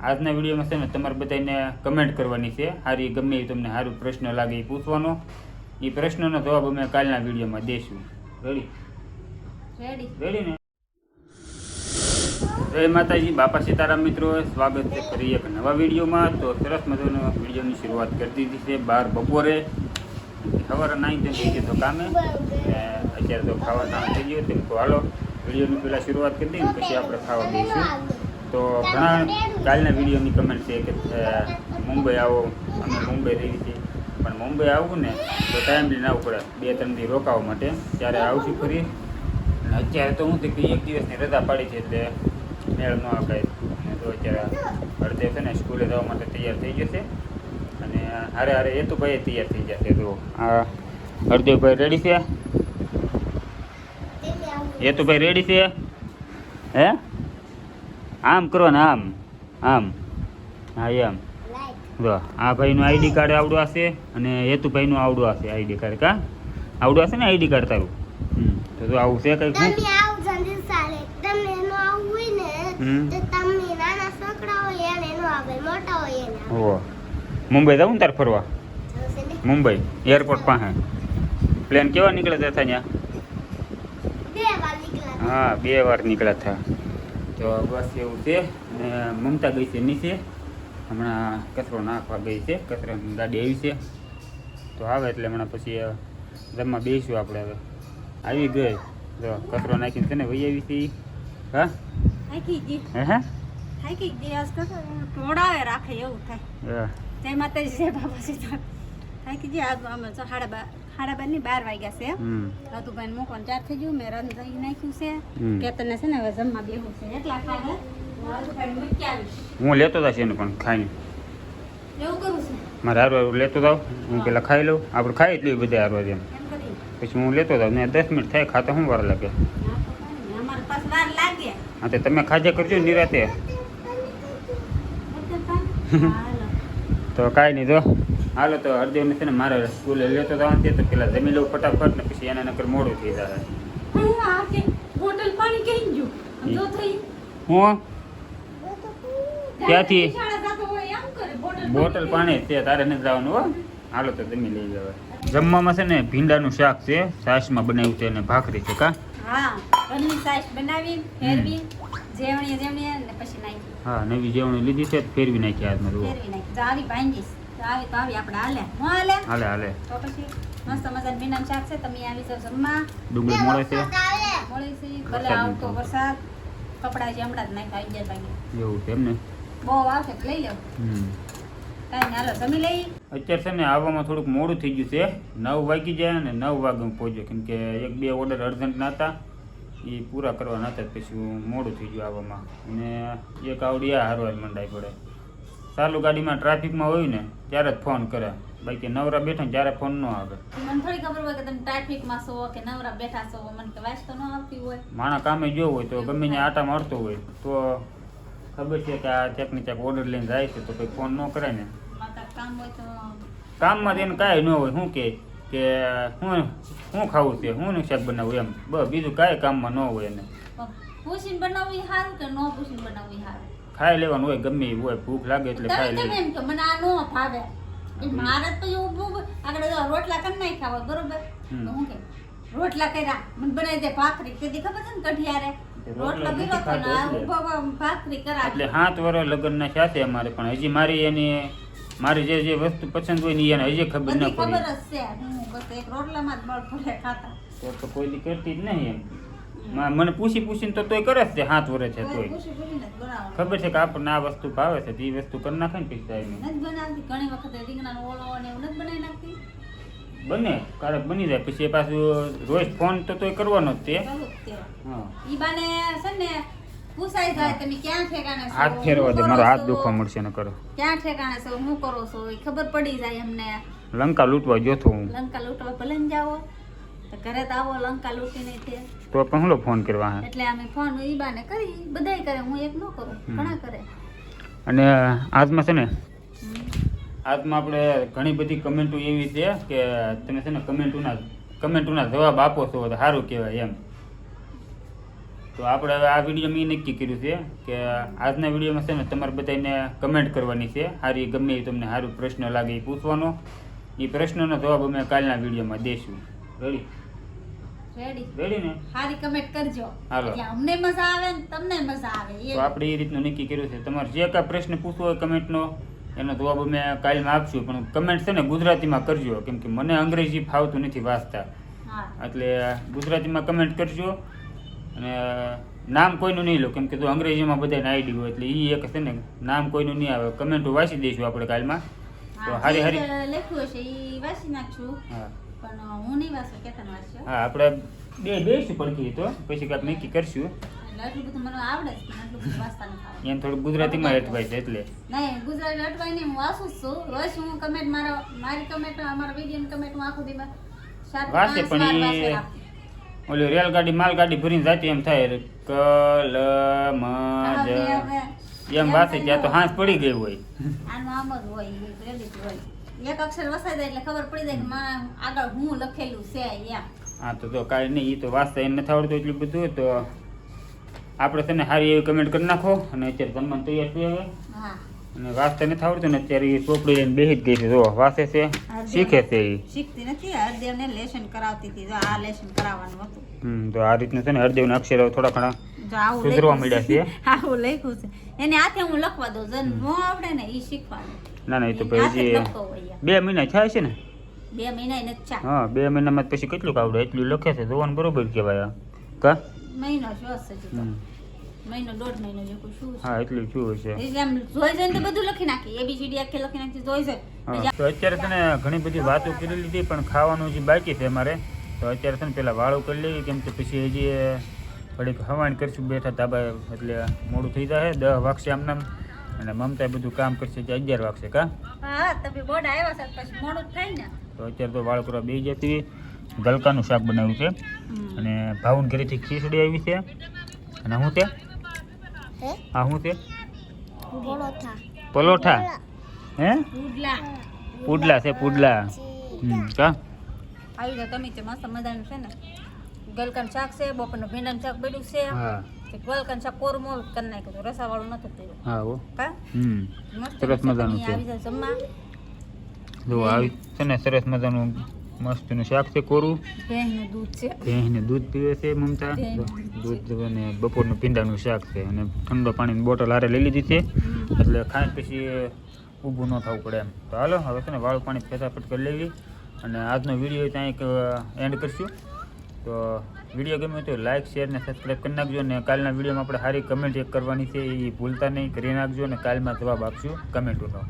આજના વિડીયોમાં છે ને તમારે બધાને કમેન્ટ કરવાની છે. સારી ગમે એ તમને સારું પ્રશ્ન લાગે એ પૂછવાનો. એ પ્રશ્નનો જવાબ અમે કાલના વિડીયોમાં દઈશું. રેડી ને? જય માતાજી, બાપા સીતારામ મિત્રો, સ્વાગત છે ફરી એક નવા વિડીયોમાં. તો સરસ મજાનો વિડીયોની શરૂઆત કરી દીધી છે 12 બપોરે. સવારે 9 થઈ ગઈ તો કામે, અત્યારે તો ખાવા ટાણું થઈ ગયું. તેમ તો હાલો વિડીયોની પહેલાં શરૂઆત કરી દઈએ પછી આપણે ખાવા દઈશું. તો ઘણા કાલના વિડીયોની કમેન્ટ છે કે મુંબઈ આવો, અમે મુંબઈ રહી છીએ, પણ મુંબઈ આવવું ને તો ટાઈમ લઈને આવવું પડે, 2-3 દી રોકાવા માટે. ત્યારે આવશું ફરી. અને અત્યારે તો હું કે એક દિવસની રજા પાડી છે એટલે મેળ ન આકાય. તો અત્યારે હરદેવ છે ને સ્કૂલે જવા માટે તૈયાર થઈ જશે અને હારે હારે હેતુભાઈ તૈયાર થઈ જશે. તો આ હરદેવભાઈ રેડી છે? હેતુભાઈ રેડી છે? હે આમ કરો ને, આમ આમ, હા એમ. જો આ ભાઈનું આઈડી કાર્ડ આવડું હશે અને હેતુભાઈનું આવડું હશે આઈડી કાર્ડ. કા આવડું હશે ને આઈડી કાર્ડ તારું? તો આવું છે કંઈક? મુંબઈ જવું ને તાર ફરવા? મુંબઈ એરપોર્ટ પાસે પ્લેન કેવા નીકળે હતા ત્યાં? હા, 2 વાર નીકળ્યા હતા. તો બસ એવું છે. અને મમતા ગઈ છે નીચે, હમણાં કચરો નાખવા ગઈ છે. કચરાની ગાડી આવી છે તો આવે એટલે હમણાં પછી જમવા બેસીશું આપણે. હવે આવી ગઈ, જો કચરો નાખીને છે ને વહી આવી છે. હા રાખે એવું થાય. જય માતાજી, જય બાબા સીતા. થાકી ગયા આજ અમે 12:30 વાગ્યા છે. રતુભાઈ મૂકવાનું 4 થઈ ગયું. મેં રંધાઈ નાખ્યું છે કે તને છે ને હવે જમવા બેહું છે એટલા ખાય. હું લેતો હતા એનું પણ ખાઈને એવું કરું છે મારે હારવાર લેતો જાવ. હું પેલા ખાઈ લઉં, આપણે ખાઈ જ લઈએ બધા હારવાર એમ. પછી હું લેતો જાઉં ને 10 મિનિટ થાય ખાતા શું વાર લાગે? અમારે પાસ વાર લાગે. હા તો તમે ખાજે કરજો નિરાતે. તો કાંઈ નહીં. જો હાલો તો હરદેવને છે ને મારે સ્કૂલે લેતો જવાનું છે તો પેલા જમી લઉં ફટાફટ ને પછી એના નકર મોડું થઈ જાય. બોટલ પાણી કઈ ગયું હું ક્યાંથી બોટલ પાણી તે તારે નથી જવાનું હો. હાલો તો જમી લઈ જવા. જમવામાં છે ને ભીંડાનું શાક છે, છાશમાં બનાવ્યું છે અને ભાખરી છે. કા હા, નવી જેવણી લીધી છે ફેરવી નાખી હાથમાં. હાલે તો પછી મસ્ત મજાનું ભીંડાનું શાક છે. તમે આવી જાવ જમવા. ડુંગળી મળે છે ભલે આવતો વરસાદ, કપડા છે હમણાં જ નાખ્યા 11 વાગે. એવું છે એમને? બહુ આવશે લઈ લો. કાંઈ હાલો જમી લઈ. અત્યારે છે ને આવવામાં થોડુંક મોડું થઈ ગયું છે. 9 વાગી જાય ને 9 વાગે હું પહોંચ્યો, કેમ કે 1-2 ઓર્ડર અર્જન્ટના હતા એ પૂરા કરવાના હતા. પછી મોડું થઈ ગયું આવવામાં. અને એક આવડી હારવાર મંડાઈ પડે. ચાલુ ગાડીમાં ટ્રાફિકમાં હોય ને ત્યારે જ ફોન કરે, બાકી નવરા બેઠા ને ત્યારે ફોન ન આવે. મને થોડી ખબર હોય કે તમે ટ્રાફિકમાં છો કે નવરા બેઠા છો. મને કે વાંચ તો ન આવતી હોય. માણા કામે જો હોય તો ગમે ત્યાં આટા મારતો હોય તો ખબર છે કે આ ક્યાંક ને ક્યાંક ઓર્ડર લઈને જાય છે તો કોઈ ફોન ન કરે ને. કામ હોય તો કામમાં તેને કાંઈ ન હોય. શું કે હું ખાવું છે, હું શાક બનાવું એમ, બસ બીજું કાંઈ કામમાં ન હોય એને. પૂછીને બનાવવી સારું કે ન પૂછીને બનાવવી સારું? ખાઈ લેવાનું હોય, ગમે એ હોય. ભૂખ લાગે એટલે ખાઈ લે. એમ કે મને આ ન ભાવે, મારે તો એવું આગળ રોટલા કરી નાખ્યા હોય બરોબર, તો હું કે રોટલા કર્યા મને બનાવી દે ભાખરી. તેથી ખબર છે ને કઢિયારે રોટલા બીરો તો ભાખરી કરા. એટલે 7 વર્ષ લગ્નના સાથે અમારે, પણ હજી મારી જે વસ્તુ પસંદ હોય ને એને હજી ખબર ન પડી. ખબર જ છે હું બસ એક રોટલામાં જ બળ ભરે ખાતા. તો કોઈ દી કરતી જ નહીં એમ. મને પૂછીને તો તોય કરે જ છે. 7 વર્ષ છે તોય ખબર છે કે આપણને આ વસ્તુ ભાવે છે, એ વસ્તુ કરી નાખે ને પછી નથી બનાવતી. ઘણી વખત રીંગણાનો ઓળો ને એવું નથી બનાવી નાખતી. બને ક્યારેક બની જાય. પછી એ પાછું રોજ ફોન તો તોય કરવાનો જ તે. હા, ઈ બાને છે ને પૂછાઈ જાય તમે ક્યાં ઠેકાણે છો. હાથ ફેરવા દે, મારો હાથ દુખવા મળશે ન કરો. ક્યાં ઠેકાણે છો, હું કરો છો એ ખબર પડી જાય અમને. લંકા લૂંટવા જોતો હું. લંકા લૂંટવા ભલે ને જાઓ તો ઘરે તો આવો લંકા લૂંટીને છે તો પણ હું ફોન કરવા હે. એટલે અમે ફોન ઈ બાને કરી, બધાય કરે, હું એક ન કરું, ઘણા કરે. અને આજમાં છે ને આજમાં આપણે ઘણી બધી કમેન્ટો એવી છે કે તમે છે ને કમેન્ટોના જવાબ આપો છો તો સારું કહેવાય એમ. તો આપણે હવે આ વિડીયોમાં એ નક્કી કર્યું છે કે આજના વિડીયોમાં છે ને તમારે બધાને કમેન્ટ કરવાની છે. સારી ગમે એ તમને સારું પ્રશ્ન લાગે એ પૂછવાનો. એ પ્રશ્નનો જવાબ અમે કાલના વિડીયોમાં દઈશું. રેડી ને? સારી કમેન્ટ કરજો. હાલો. એટલે અમને મજા આવે ને તમને મજા આવે. તો આપણે એ રીતનું નક્કી કર્યું છે. તમારે જે કાંઈ પ્રશ્ન પૂછવો હોય કમેન્ટનો એનો જવાબ અમે કાલમાં આપશું. પણ કમેન્ટ છે ને ગુજરાતીમાં કરજો, કેમ કે મને અંગ્રેજી ફાવતું નથી વાંચતા. હા. એટલે ગુજરાતીમાં કમેન્ટ કરજો. અને નામ કોઈનું નહીં લો, કેમ કે જો અંગ્રેજીમાં બધાને આઈડી હોય એટલે એ એક છે ને નામ કોઈનું નહીં આવે. કમેન્ટો વાંચી દઈશું આપણે કાલમાં. તો હારી હારી લખ્યું હશે એ વાંચી નાખશું. હા પણ હું નહીં વાંચું, કેતન વાંચશે. હા, આપણે બેસું પડખી તો પછી કાંઈક નક્કી કરશું. એટલે એટલું બધું મને આવડે છે, પણ એટલું બધું વાંચતા નથી આવડતું. એને થોડું ગુજરાતીમાં અટવાય છે એટલે. નહીં, ગુજરાતી અટવાય નહીં, હું વાંચું જ છું. રોજ હું કમેન્ટ મારી કમેન્ટ અમારા વિડીયોની કમેન્ટ હું આખું દીમાં 7-5 વાંચે વાર પણ વાંચી એ રાખું. ઓલી રેલગાડી માલગાડી ભરીને જાતી એમ થાય કલમજ એમ વાંચે ત્યાં તો હાંસ પડી ગઈ હોય. આનું આમ જ હોય, એ ક્રેડિટ હોય. એક અક્ષર વસાઈ જાય એટલે ખબર પડી જાય કે મારા આગળ હું લખેલું છે એમ. હા તો કાંઈ નહીં, એ તો વાંચતા એને નથી આવડતું એટલું બધું. તો આપણે છે ને સારી એવી કમેન્ટ કરી નાખો. અને અત્યારે જમવાનું તૈયાર છે હવે. હા. અને વાંચતા નથી આવડતું ને અત્યારે એ ચોપડી લઈને બેસી જ ગઈ છે. જો વાંચે છે, શીખે છે એ. શીખતી નથી, હરદેવને લેસન કરાવતી હતી. જો આ લેસન કરાવવાનું હતું. તો આ રીતનું છે ને હરદેવના અક્ષરો થોડા ઘણા જો આવું સુધરવા લખ્યું મળ્યા છે. છે. આવું લખ્યું છે. એને હાથે હું લખવા દઉં. જન નો આવડે ને એ શીખવાનું. ના ના, એ તો એને હાથે પછી લખતો હોય એમ. 2 મહિના થાય છે ને. 2 મહિના નથી ચા. હા, 2 મહિનામાં પછી કેટલું આવડે એટલું લખે છે. જોવાનું બરોબર કહેવાય. કા મહિનો જો હજી તો. મહિનો 1.5 મહિનો જેવું શું છે. હા, એટલું શું હશે. એટલે આમ જોઈ જોઈને તો બધું લખી નાખી. ABCD આખી લખી નાખી જોઈ જોઈ. હા, તો અત્યારે છે ને ઘણી બધી વાતો કરી લીધી, પણ ખાવાનું હજી બાકી છે અમારે. તો અત્યારે છે ને પેલા વાળું કરી લેવી, કેમ કે પછી હજી ઘડીક હવાણ કરીશું બેઠા ધાબા, એટલે મોડું થઈ જાય. 10 વાગશે આમનામ. અને મમતા બધું કામ કરશે જે 11 વાગશે. કા હા, તમે બોર્ડ આવ્યા છે પછી મોડું જ થાય ને. તો અત્યારે તો વાળ કરવા બેસી જતી. ગલકાનું શાક બનાવ્યું છે અને ભાવન ઘરેથી ખીચડી આવી છે. અને શું છે આ શું છે? પલોઠા. હે, પુડલા છે, પુડલા. કા આવી જાવ તમે. તે મસ્ત મજાનું છે ને ગલકાનું શાક છે. બપોરનું ભીંડાનું શાક પડ્યું છે. હા ગલકાનું શાક કોરું મોરું કરી નાખ્યું. રસાવાળું નતું થયું. હા હો. કા મસ્ત સરસ મજાનું છે. આવી જાવ જમવા. જો આવી છે ને સરસ મજાનું મસ્તનું શાક છે કોરું. ભેંસનું દૂધ છે. ભેંસને દૂધ પીવે છે મમતા. દૂધ અને બપોરનું પીંડાનું શાક છે. અને ઠંડો પાણીની બોટલ હારે લઈ લીધી છે, એટલે ખાઈ પછી ઊભું ન થવું પડે એમ. તો હાલો હવે છે ને વાળું પાણી ફેસાફટ કરી લેવી. અને આજનો વિડીયો ત્યાં એક એન્ડ કરશું. તો વિડીયો ગમે તો લાઇક શેર ને સબસ્ક્રાઈબ કરી નાખજો. અને કાલના વિડીયોમાં આપણે સારી કમેન્ટ એક કરવાની છે, એ ભૂલતા નહીં, કરી નાખજો. અને કાલમાં જવાબ આપશું કમેન્ટોનો.